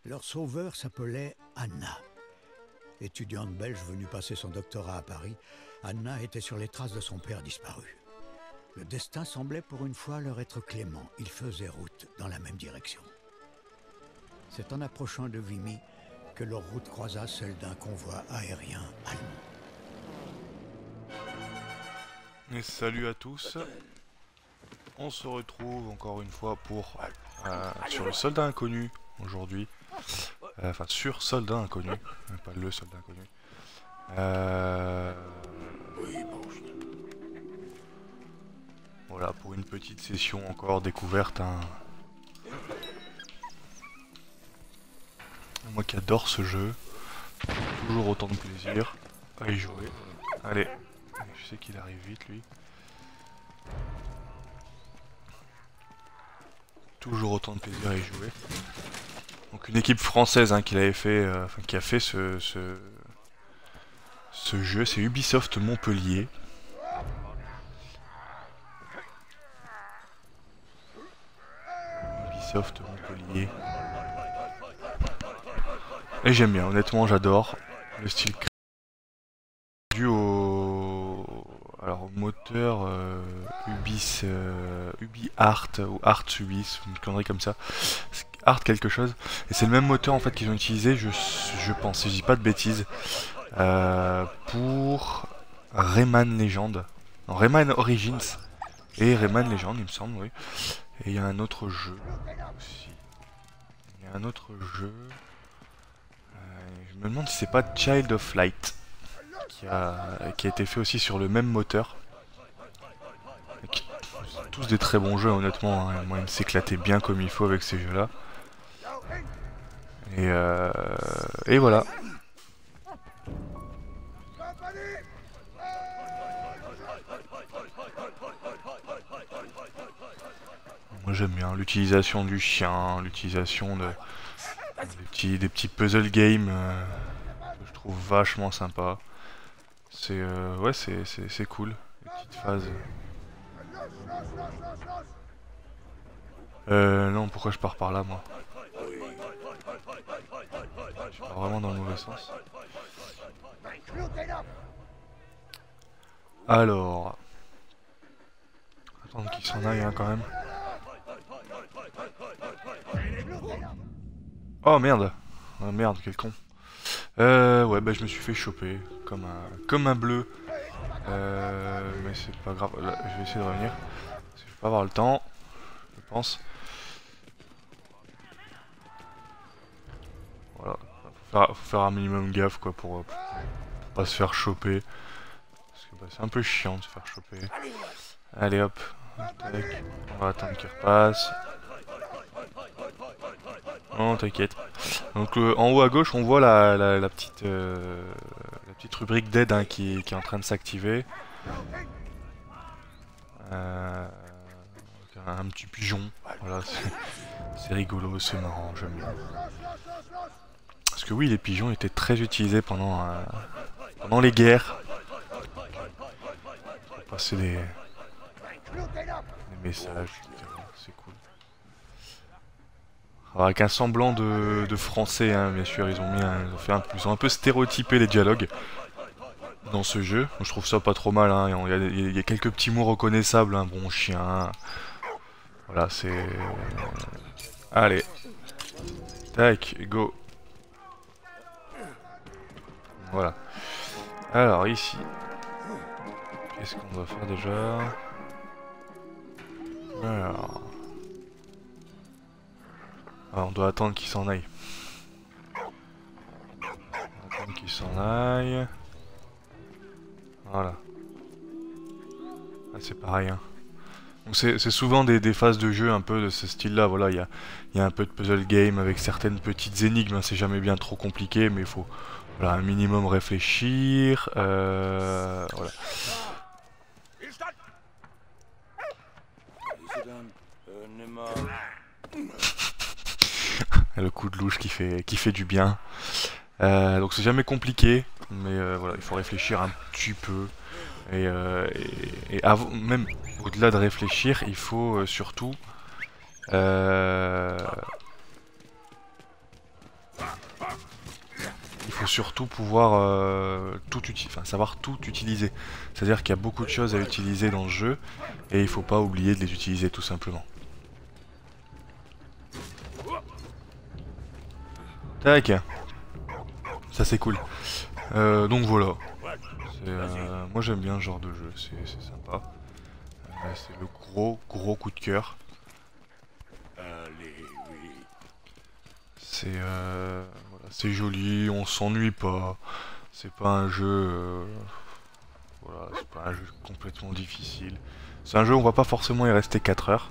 Leur sauveur s'appelait Anna. Étudiante belge venue passer son doctorat à Paris, Anna était sur les traces de son père disparu. Le destin semblait pour une fois leur être clément. Ils faisaient route dans la même direction. C'est en approchant de Vimy que leur route croisa celle d'un convoi aérien allemand. Et salut à tous, on se retrouve encore une fois pour sur le soldat inconnu aujourd'hui, enfin sur soldat inconnu, pas le soldat inconnu. Voilà, pour une petite session encore découverte, hein. Moi qui adore ce jeu, toujours autant de plaisir à y jouer. Allez, je sais qu'il arrive vite lui. Toujours autant de plaisir à y jouer. Donc une équipe française hein, qui l'avait fait, qui a fait ce jeu, c'est Ubisoft Montpellier. Ubisoft Montpellier. Et j'aime bien, honnêtement j'adore le style dû au moteur UbiArt ou Art Ubis, une connerie comme ça. Art quelque chose. Et c'est le même moteur en fait qu'ils ont utilisé, je pense, si je dis pas de bêtises, pour Rayman Legend. Non, Rayman Origins et Rayman Legend il me semble, oui. Et il y a un autre jeu aussi. Il y a un autre jeu. Je me demande si c'est pas Child of Light qui a été fait aussi sur le même moteur. Tous des très bons jeux honnêtement, hein. Moi il s'éclatait bien comme il faut avec ces jeux là. Et voilà. Moi j'aime bien l'utilisation du chien, l'utilisation des petits puzzle games que je trouve vachement sympa. C'est ouais c'est cool, les petites phases. Non, pourquoi je pars par là moi? Je pars vraiment dans le mauvais sens. Alors, attendre qu'il s'en aille hein, quand même. Oh merde! Oh, merde, quel con. Ouais, bah je me suis fait choper comme un bleu. Mais c'est pas grave, là, je vais essayer de revenir. Parce que je vais pas avoir le temps, je pense. Voilà, faut faire un minimum gaffe quoi pour pas se faire choper. Parce que bah, c'est un peu chiant de se faire choper. Allez hop, tac. On va attendre qu'il repasse. Non, t'inquiète. Donc en haut à gauche, on voit la petite rubrique d'aide hein, qui est en train de s'activer. Un petit pigeon. Voilà, c'est rigolo, c'est marrant, j'aime bien. Parce que oui, les pigeons étaient très utilisés pendant les guerres. Pour passer des messages, etc. C'est cool. Alors avec un semblant de français, hein, bien sûr, ils ont un peu stéréotypé les dialogues dans ce jeu. Donc, je trouve ça pas trop mal, hein. Il y a quelques petits mots reconnaissables, hein. Bon chien. Voilà, c'est... Allez. Tac, go. Voilà. Alors ici. Qu'est-ce qu'on doit faire déjà? Alors... Ah, on doit attendre qu'il s'en aille. Attendre qu'il s'en aille. Voilà. Ah, c'est pareil. Hein. Donc c'est souvent des phases de jeu un peu de ce style-là. Voilà, il y a un peu de puzzle game avec certaines petites énigmes. Hein. C'est jamais bien trop compliqué, mais il faut voilà, un minimum réfléchir. Voilà. Le coup de louche qui fait du bien. Donc c'est jamais compliqué, mais voilà, il faut réfléchir un petit peu. Et même au-delà de réfléchir, il faut surtout faut surtout pouvoir savoir tout utiliser. C'est-à-dire qu'il y a beaucoup de choses à utiliser dans le jeu et il faut pas oublier de les utiliser tout simplement. Tac. Ça c'est cool. Donc voilà. Moi j'aime bien ce genre de jeu, c'est sympa. C'est le gros coup de cœur. C'est joli, on s'ennuie pas. C'est pas un jeu, voilà, c'est pas un jeu complètement difficile. C'est un jeu où on va pas forcément y rester 4 heures.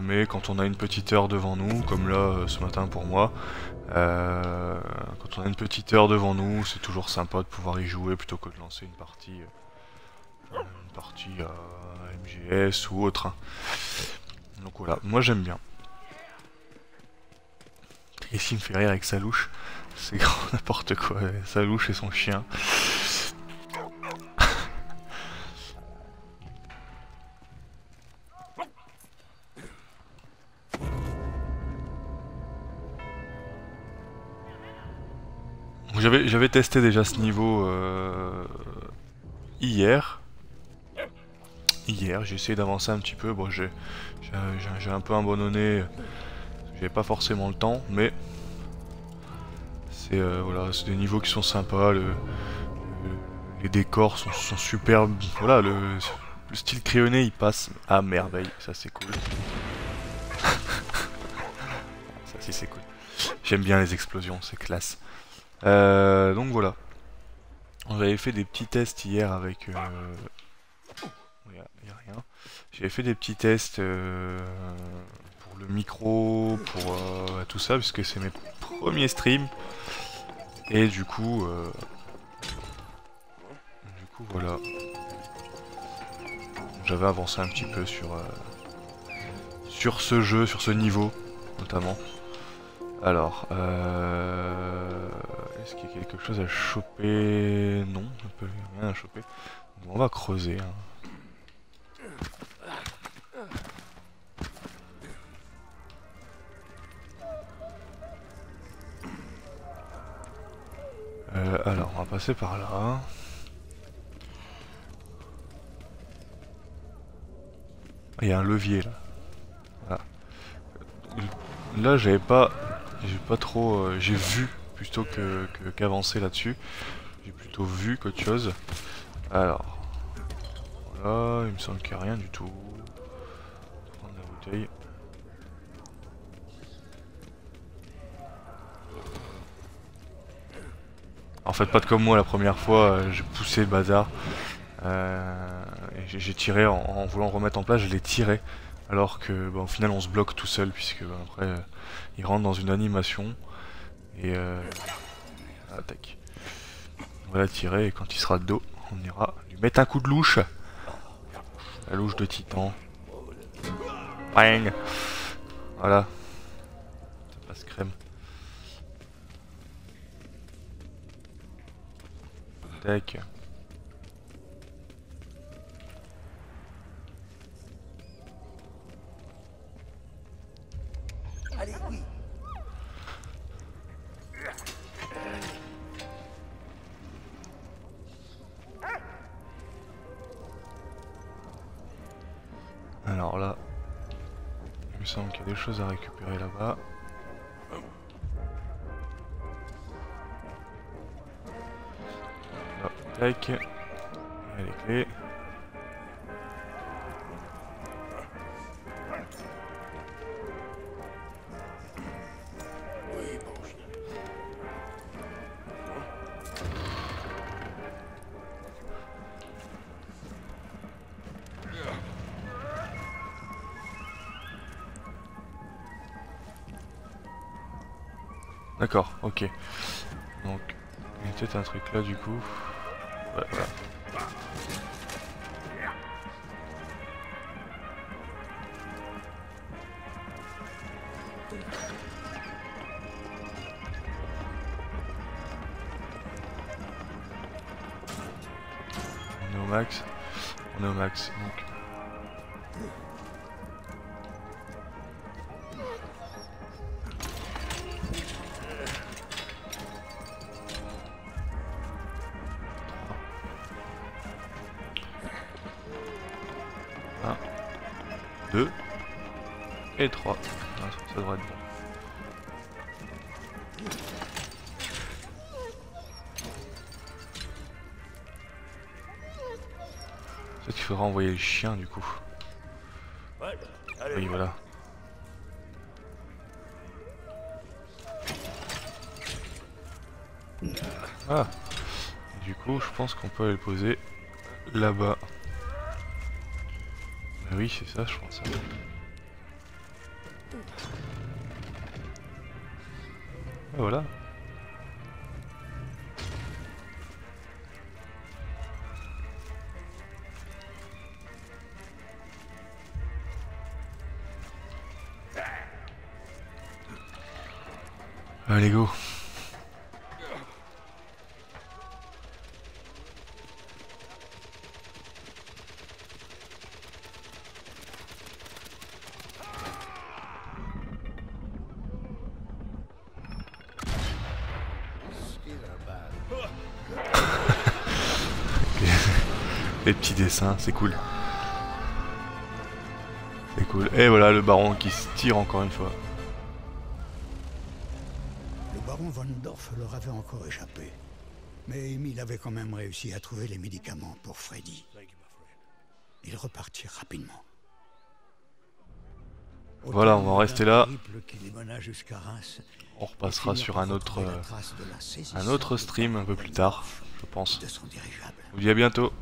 Mais quand on a une petite heure devant nous, comme là ce matin pour moi, quand on a une petite heure devant nous, c'est toujours sympa de pouvoir y jouer plutôt que de lancer une partie à MGS ou autre. Donc voilà, moi j'aime bien. Ici il me fait rire avec sa louche, c'est grand n'importe quoi, sa louche et son chien. J'avais testé déjà ce niveau hier. J'ai essayé d'avancer un petit peu. Bon, j'ai un peu abandonné. J'avais pas forcément le temps, mais c'est voilà, c'est des niveaux qui sont sympas. Les décors sont superbes. Voilà, le style crayonné il passe à merveille. Ça c'est cool. Ça si c'est cool. J'aime bien les explosions, c'est classe. Donc voilà. On avait fait des petits tests hier avec... y a rien. J'avais fait des petits tests pour le micro, pour tout ça, puisque c'est mes premiers streams. Et du coup voilà. J'avais avancé un petit peu sur ce jeu, sur ce niveau, notamment. Alors, est-ce qu'il y a quelque chose à choper? Non, un peu rien à choper. Bon, on va creuser. Hein. Alors, on va passer par là. Il y a un levier là. Voilà. Là, j'ai pas trop, j'ai vu plutôt qu'avancer là-dessus. J'ai plutôt vu qu'autre chose. Alors, voilà, il me semble qu'il n'y a rien du tout. Prendre la bouteille. En fait, pas de comme moi la première fois, j'ai poussé le bazar. Et j'ai tiré en voulant remettre en place, je l'ai tiré. Alors que au final on se bloque tout seul puisque après il rentre dans une animation et attaque. On va la tirer et quand il sera de dos, on ira lui mettre un coup de louche. La louche de titan. Bang. Voilà. Ça passe crème. Tac. Allez, oui. Alors là, il me semble qu'il y a des choses à récupérer là-bas. Là, tac. Il y a les clés. D'accord, ok. Donc, il y a peut-être un truc là du coup. Ouais, voilà. On est au max. On est au max, donc. 2 et 3. Ah, ça devrait être bon. Peut-être qu'il faudra envoyer le chien du coup. Oui, voilà. Ah. Du coup, je pense qu'on peut aller le poser là-bas. Oui, c'est ça, je pense. Ah, voilà. Allez, go. Les petits dessins, c'est cool. C'est cool. Et voilà le baron qui se tire encore une fois. Le baron von Dorf leur avait encore échappé. Mais Emile avait quand même réussi à trouver les médicaments pour Freddy. Il repartit rapidement. Voilà, on va en rester là. Qui les mena jusqu'à Reims, On repassera sur un autre stream un peu plus tard, je pense. de son dirigeable. Je vous dis à bientôt.